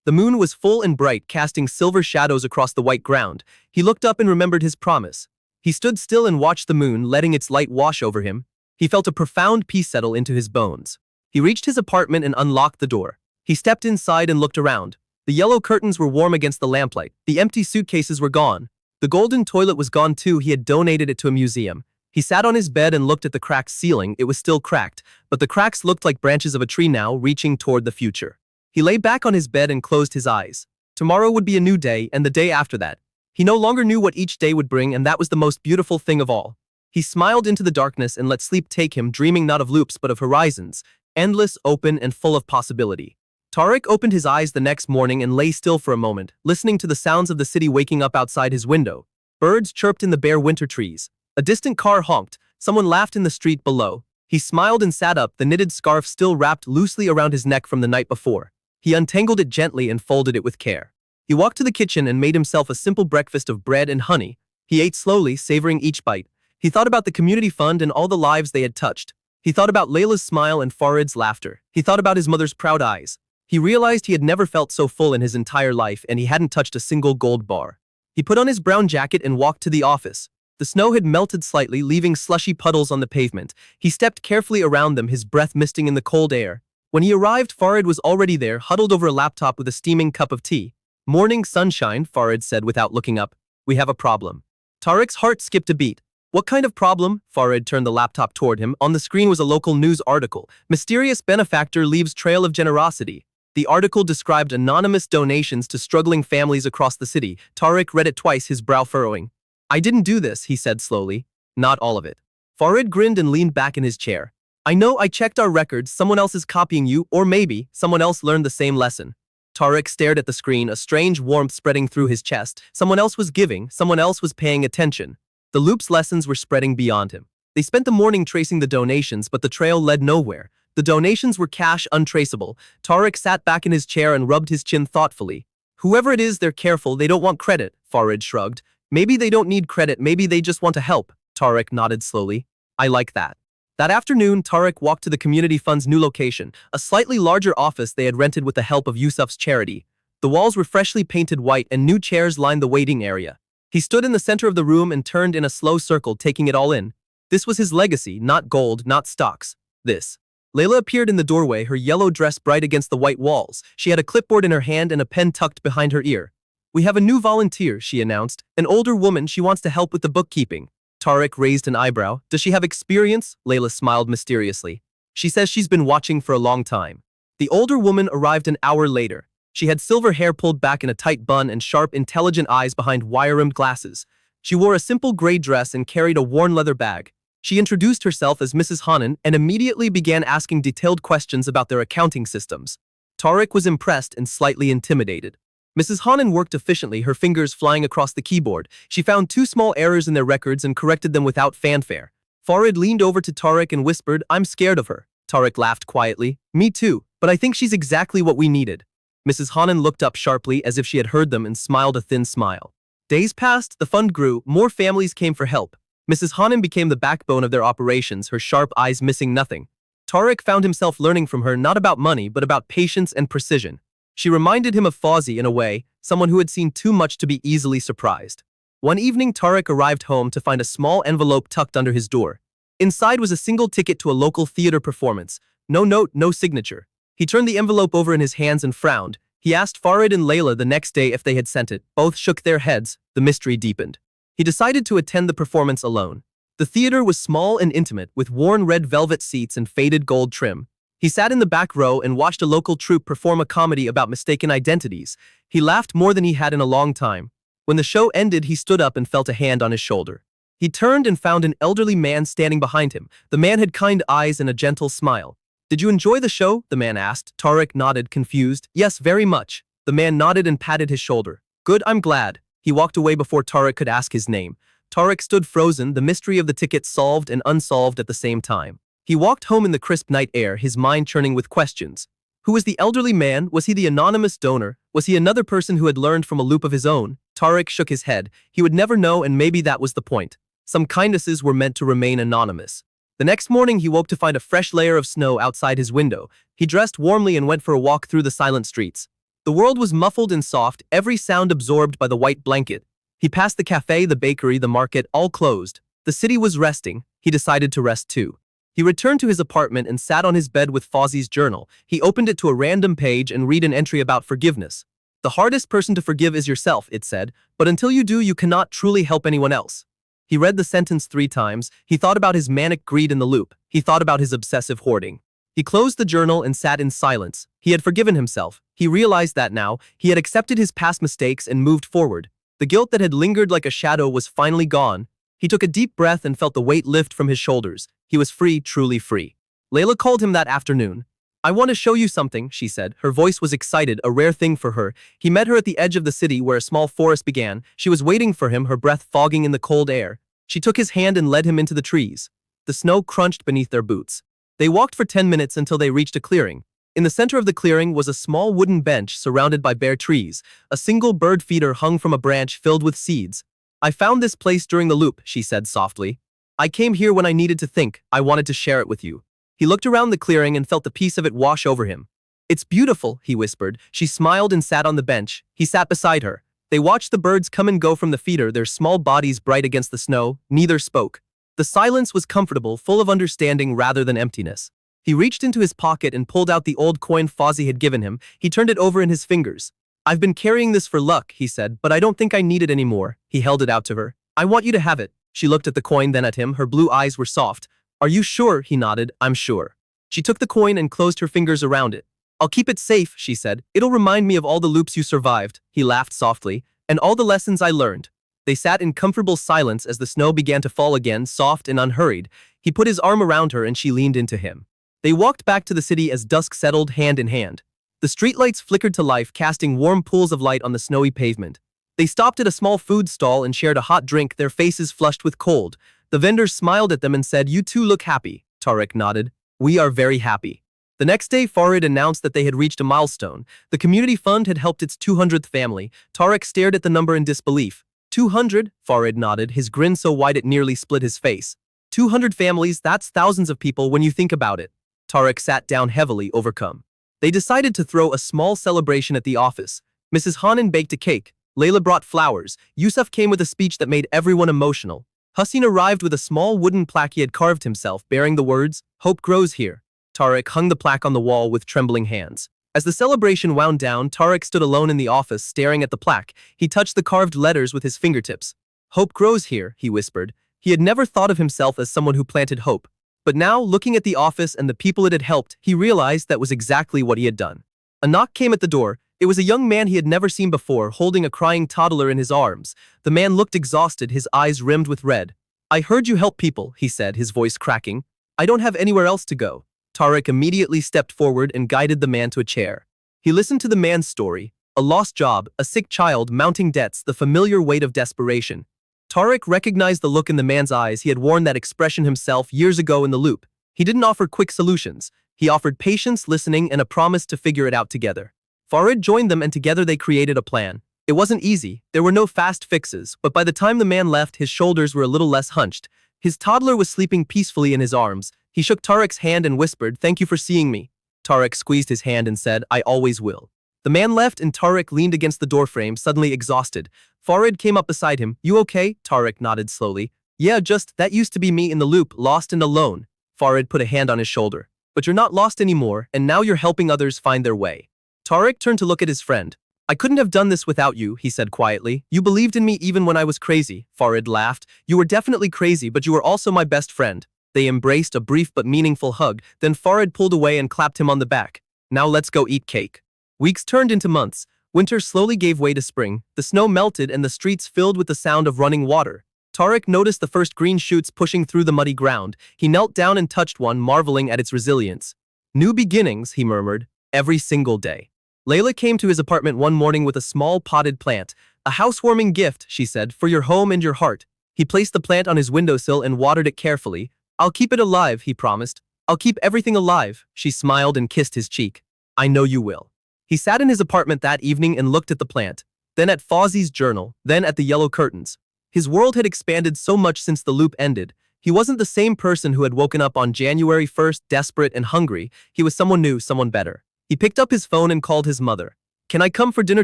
A: The moon was full and bright, casting silver shadows across the white ground. He looked up and remembered his promise. He stood still and watched the moon, letting its light wash over him. He felt a profound peace settle into his bones. He reached his apartment and unlocked the door. He stepped inside and looked around. The yellow curtains were warm against the lamplight. The empty suitcases were gone. The golden toilet was gone too. He had donated it to a museum. He sat on his bed and looked at the cracked ceiling. It was still cracked, but the cracks looked like branches of a tree now, reaching toward the future. He lay back on his bed and closed his eyes. Tomorrow would be a new day, and the day after that. He no longer knew what each day would bring, and that was the most beautiful thing of all. He smiled into the darkness and let sleep take him, dreaming not of loops but of horizons, endless, open, and full of possibility. Tariq opened his eyes the next morning and lay still for a moment, listening to the sounds of the city waking up outside his window. Birds chirped in the bare winter trees. A distant car honked. Someone laughed in the street below. He smiled and sat up, the knitted scarf still wrapped loosely around his neck from the night before. He untangled it gently and folded it with care. He walked to the kitchen and made himself a simple breakfast of bread and honey. He ate slowly, savoring each bite. He thought about the community fund and all the lives they had touched. He thought about Layla's smile and Farid's laughter. He thought about his mother's proud eyes. He realized he had never felt so full in his entire life, and he hadn't touched a single gold bar. He put on his brown jacket and walked to the office. The snow had melted slightly, leaving slushy puddles on the pavement. He stepped carefully around them, his breath misting in the cold air. When he arrived, Farid was already there, huddled over a laptop with a steaming cup of tea. "Morning sunshine," Farid said without looking up. "We have a problem." Tariq's heart skipped a beat. "What kind of problem?" Farid turned the laptop toward him. On the screen was a local news article. "Mysterious benefactor leaves trail of generosity." The article described anonymous donations to struggling families across the city. Tariq read it twice, his brow furrowing. "I didn't do this," he said slowly. "Not all of it." Farid grinned and leaned back in his chair. "I know, I checked our records. Someone else is copying you, or maybe someone else learned the same lesson." Tariq stared at the screen, a strange warmth spreading through his chest. Someone else was giving, someone else was paying attention. The loop's lessons were spreading beyond him. They spent the morning tracing the donations, but the trail led nowhere. The donations were cash, untraceable. Tariq sat back in his chair and rubbed his chin thoughtfully. "Whoever it is, they're careful. They don't want credit," Farid shrugged. "Maybe they don't need credit, maybe they just want to help." Tariq nodded slowly. "I like that." That afternoon, Tariq walked to the community fund's new location, a slightly larger office they had rented with the help of Yusuf's charity. The walls were freshly painted white and new chairs lined the waiting area. He stood in the center of the room and turned in a slow circle, taking it all in. This was his legacy, not gold, not stocks. This Layla appeared in the doorway, her yellow dress bright against the white walls. She had a clipboard in her hand and a pen tucked behind her ear. "We have a new volunteer," she announced. "An older woman, she wants to help with the bookkeeping." Tarek raised an eyebrow. "Does she have experience?" Layla smiled mysteriously. "She says she's been watching for a long time." The older woman arrived an hour later. She had silver hair pulled back in a tight bun and sharp, intelligent eyes behind wire-rimmed glasses. She wore a simple gray dress and carried a worn leather bag. She introduced herself as Mrs. Hanan and immediately began asking detailed questions about their accounting systems. Tarek was impressed and slightly intimidated. Mrs. Hanan worked efficiently, her fingers flying across the keyboard. She found 2 small errors in their records and corrected them without fanfare. Farid leaned over to Tarek and whispered, "I'm scared of her." Tarek laughed quietly. "Me too, but I think she's exactly what we needed." Mrs. Hanan looked up sharply as if she had heard them and smiled a thin smile. Days passed, the fund grew, more families came for help. Mrs. Hanan became the backbone of their operations, her sharp eyes missing nothing. Tarek found himself learning from her not about money but about patience and precision. She reminded him of Fawzi in a way, someone who had seen too much to be easily surprised. One evening, Tarek arrived home to find a small envelope tucked under his door. Inside was a single ticket to a local theater performance. No note, no signature. He turned the envelope over in his hands and frowned. He asked Farid and Layla the next day if they had sent it. Both shook their heads. The mystery deepened. He decided to attend the performance alone. The theater was small and intimate, with worn red velvet seats and faded gold trim. He sat in the back row and watched a local troupe perform a comedy about mistaken identities. He laughed more than he had in a long time. When the show ended, he stood up and felt a hand on his shoulder. He turned and found an elderly man standing behind him. The man had kind eyes and a gentle smile. "Did you enjoy the show?" the man asked. Tarek nodded, confused. "Yes, very much." The man nodded and patted his shoulder. "Good, I'm glad." He walked away before Tarek could ask his name. Tarek stood frozen, the mystery of the ticket solved and unsolved at the same time. He walked home in the crisp night air, his mind churning with questions. Who was the elderly man? Was he the anonymous donor? Was he another person who had learned from a loop of his own? Tarek shook his head. He would never know, and maybe that was the point. Some kindnesses were meant to remain anonymous. The next morning, he woke to find a fresh layer of snow outside his window. He dressed warmly and went for a walk through the silent streets. The world was muffled and soft, every sound absorbed by the white blanket. He passed the cafe, the bakery, the market, all closed. The city was resting. He decided to rest too. He returned to his apartment and sat on his bed with Fawzi's journal. He opened it to a random page and read an entry about forgiveness. "The hardest person to forgive is yourself," it said, "but until you do, you cannot truly help anyone else." He read the sentence 3 times. He thought about his manic greed in the loop. He thought about his obsessive hoarding. He closed the journal and sat in silence. He had forgiven himself. He realized that now. He had accepted his past mistakes and moved forward. The guilt that had lingered like a shadow was finally gone. He took a deep breath and felt the weight lift from his shoulders. He was free, truly free. Layla called him that afternoon. "I want to show you something," she said. Her voice was excited, a rare thing for her. He met her at the edge of the city where a small forest began. She was waiting for him, her breath fogging in the cold air. She took his hand and led him into the trees. The snow crunched beneath their boots. They walked for 10 minutes until they reached a clearing. In the center of the clearing was a small wooden bench surrounded by bare trees. A single bird feeder hung from a branch filled with seeds. "I found this place during the loop," she said softly. "I came here when I needed to think. I wanted to share it with you." He looked around the clearing and felt the peace of it wash over him. "It's beautiful," he whispered. She smiled and sat on the bench. He sat beside her. They watched the birds come and go from the feeder, their small bodies bright against the snow. Neither spoke. The silence was comfortable, full of understanding rather than emptiness. He reached into his pocket and pulled out the old coin Fawzi had given him. He turned it over in his fingers. "I've been carrying this for luck," he said, "but I don't think I need it anymore." He held it out to her. "I want you to have it." She looked at the coin, then at him. Her blue eyes were soft. "Are you sure?" He nodded. "I'm sure." She took the coin and closed her fingers around it. "I'll keep it safe," she said. "It'll remind me of all the loops you survived." He laughed softly. "And all the lessons I learned." They sat in comfortable silence as the snow began to fall again, soft and unhurried. He put his arm around her and she leaned into him. They walked back to the city as dusk settled, hand in hand. The streetlights flickered to life, casting warm pools of light on the snowy pavement. They stopped at a small food stall and shared a hot drink, their faces flushed with cold. The vendor smiled at them and said, "You two look happy." Tarek nodded. "We are very happy." The next day, Farid announced that they had reached a milestone. The community fund had helped its 200th family. Tarek stared at the number in disbelief. 200? Farid nodded, his grin so wide it nearly split his face. 200 families, that's thousands of people when you think about it. Tarek sat down heavily, overcome. They decided to throw a small celebration at the office. Mrs. Hanan baked a cake. Layla brought flowers. Yusuf came with a speech that made everyone emotional. Hussein arrived with a small wooden plaque he had carved himself, bearing the words, "Hope grows here." Tarek hung the plaque on the wall with trembling hands. As the celebration wound down, Tarek stood alone in the office, staring at the plaque. He touched the carved letters with his fingertips. Hope grows here, he whispered. He had never thought of himself as someone who planted hope. But now, looking at the office and the people it had helped, he realized that was exactly what he had done. A knock came at the door. It was a young man he had never seen before, holding a crying toddler in his arms. The man looked exhausted, his eyes rimmed with red. I heard you help people, he said, his voice cracking. I don't have anywhere else to go. Tarek immediately stepped forward and guided the man to a chair. He listened to the man's story, a lost job, a sick child, mounting debts, the familiar weight of desperation. Tarek recognized the look in the man's eyes. He had worn that expression himself years ago in the loop. He didn't offer quick solutions. He offered patience, listening, and a promise to figure it out together. Farid joined them and together they created a plan. It wasn't easy. There were no fast fixes, but by the time the man left, his shoulders were a little less hunched. His toddler was sleeping peacefully in his arms. He shook Tarek's hand and whispered, "Thank you for seeing me." Tarek squeezed his hand and said, "I always will." The man left and Tarek leaned against the doorframe, suddenly exhausted. Farid came up beside him. "You okay?" Tarek nodded slowly. "Yeah, just, that used to be me in the loop, lost and alone." Farid put a hand on his shoulder. "But you're not lost anymore, and now you're helping others find their way." Tarek turned to look at his friend. "I couldn't have done this without you," he said quietly. "You believed in me even when I was crazy." Farid laughed. "You were definitely crazy, but you were also my best friend." They embraced, a brief but meaningful hug. Then Farid pulled away and clapped him on the back. "Now let's go eat cake." Weeks turned into months. Winter slowly gave way to spring. The snow melted and the streets filled with the sound of running water. Tarek noticed the first green shoots pushing through the muddy ground. He knelt down and touched one, marveling at its resilience. "New beginnings," he murmured, "every single day." Layla came to his apartment one morning with a small potted plant. "A housewarming gift," she said, "for your home and your heart." He placed the plant on his windowsill and watered it carefully. "I'll keep it alive," he promised. "I'll keep everything alive." She smiled and kissed his cheek. "I know you will." He sat in his apartment that evening and looked at the plant, then at Fozzie's journal, then at the yellow curtains. His world had expanded so much since the loop ended. He wasn't the same person who had woken up on January 1st, desperate and hungry. He was someone new, someone better. He picked up his phone and called his mother. "Can I come for dinner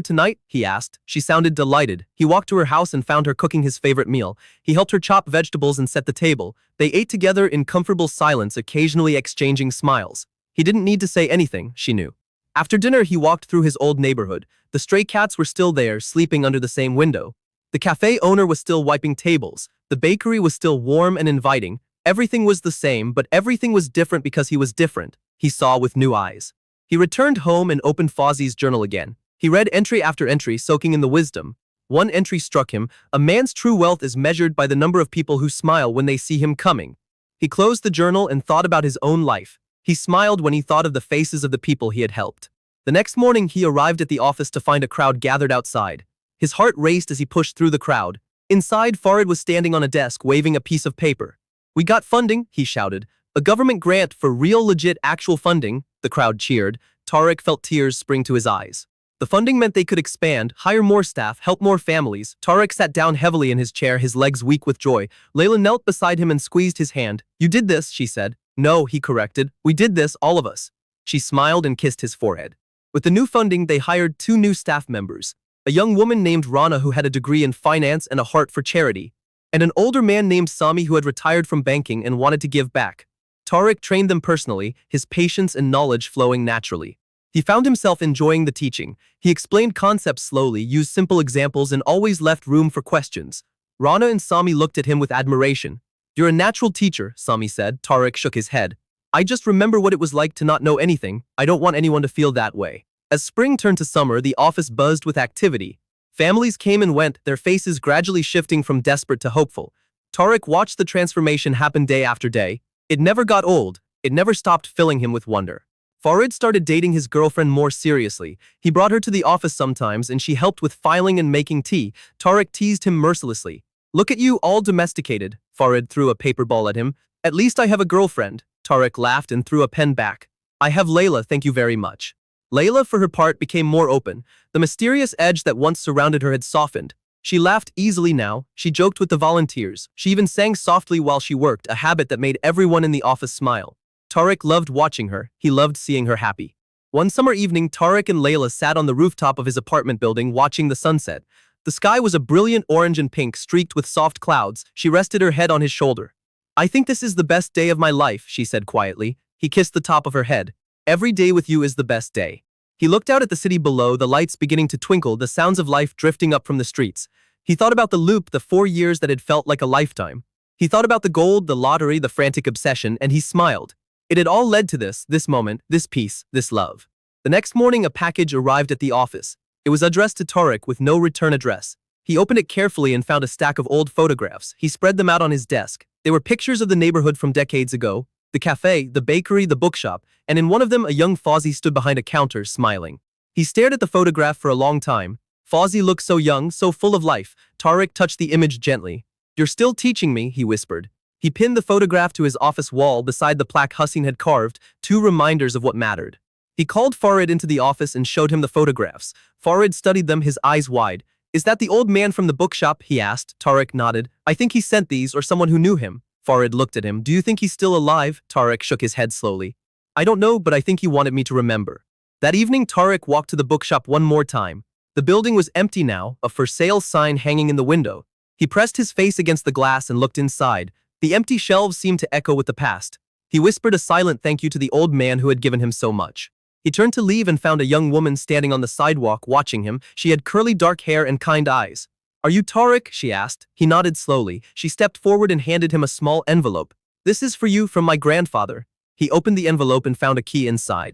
A: tonight?" he asked. She sounded delighted. He walked to her house and found her cooking his favorite meal. He helped her chop vegetables and set the table. They ate together in comfortable silence, occasionally exchanging smiles. He didn't need to say anything, she knew. After dinner, he walked through his old neighborhood. The stray cats were still there, sleeping under the same window. The cafe owner was still wiping tables. The bakery was still warm and inviting. Everything was the same, but everything was different because he was different. He saw with new eyes. He returned home and opened Fozzie's journal again. He read entry after entry, soaking in the wisdom. One entry struck him. A man's true wealth is measured by the number of people who smile when they see him coming. He closed the journal and thought about his own life. He smiled when he thought of the faces of the people he had helped. The next morning, he arrived at the office to find a crowd gathered outside. His heart raced as he pushed through the crowd. Inside, Farid was standing on a desk, waving a piece of paper. "We got funding," he shouted. "A government grant for real, legit, actual funding." The crowd cheered. Tarek felt tears spring to his eyes. The funding meant they could expand, hire more staff, help more families. Tarek sat down heavily in his chair, his legs weak with joy. Layla knelt beside him and squeezed his hand. "You did this," she said. "No," he corrected. "We did this, all of us." She smiled and kissed his forehead. With the new funding, they hired 2 new staff members. A young woman named Rana who had a degree in finance and a heart for charity, and an older man named Sami who had retired from banking and wanted to give back. Tarek trained them personally, his patience and knowledge flowing naturally. He found himself enjoying the teaching. He explained concepts slowly, used simple examples, and always left room for questions. Rana and Sami looked at him with admiration. "You're a natural teacher," Sami said. Tarek shook his head. "I just remember what it was like to not know anything. I don't want anyone to feel that way." As spring turned to summer, the office buzzed with activity. Families came and went, their faces gradually shifting from desperate to hopeful. Tarek watched the transformation happen day after day. It never got old. It never stopped filling him with wonder. Farid started dating his girlfriend more seriously. He brought her to the office sometimes and she helped with filing and making tea. Tarek teased him mercilessly. "Look at you, all domesticated." Farid threw a paper ball at him. "At least I have a girlfriend." Tarek laughed and threw a pen back. "I have Layla, thank you very much." Layla, for her part, became more open. The mysterious edge that once surrounded her had softened. She laughed easily now. She joked with the volunteers. She even sang softly while she worked, a habit that made everyone in the office smile. Tarek loved watching her. He loved seeing her happy. One summer evening, Tarek and Layla sat on the rooftop of his apartment building watching the sunset. The sky was a brilliant orange and pink, streaked with soft clouds. She rested her head on his shoulder. "I think this is the best day of my life," she said quietly. He kissed the top of her head. Every day with you is the best day. He looked out at the city below, the lights beginning to twinkle, the sounds of life drifting up from the streets. He thought about the loop, the 4 years that had felt like a lifetime. He thought about the gold, the lottery, the frantic obsession, and he smiled. It had all led to this moment, this peace, this love. The next morning, a package arrived at the office. It was addressed to Tarek with no return address. He opened it carefully and found a stack of old photographs. He spread them out on his desk. They were pictures of the neighborhood from decades ago, the cafe, the bakery, the bookshop, and in one of them a young Fawzi stood behind a counter, smiling. He stared at the photograph for a long time. Fawzi looked so young, so full of life. Tarek touched the image gently. "You're still teaching me," he whispered. He pinned the photograph to his office wall beside the plaque Hussein had carved, 2 reminders of what mattered. He called Farid into the office and showed him the photographs. Farid studied them, his eyes wide. "Is that the old man from the bookshop?" he asked. Tarek nodded. "I think he sent these, or someone who knew him." Farid looked at him. "Do you think he's still alive?" Tarek shook his head slowly. "I don't know, but I think he wanted me to remember." That evening, Tarek walked to the bookshop one more time. The building was empty now, a for sale sign hanging in the window. He pressed his face against the glass and looked inside. The empty shelves seemed to echo with the past. He whispered a silent thank you to the old man who had given him so much. He turned to leave and found a young woman standing on the sidewalk watching him. She had curly dark hair and kind eyes. "Are you Tarek?" she asked. He nodded slowly. She stepped forward and handed him a small envelope. "This is for you from my grandfather." He opened the envelope and found a key inside.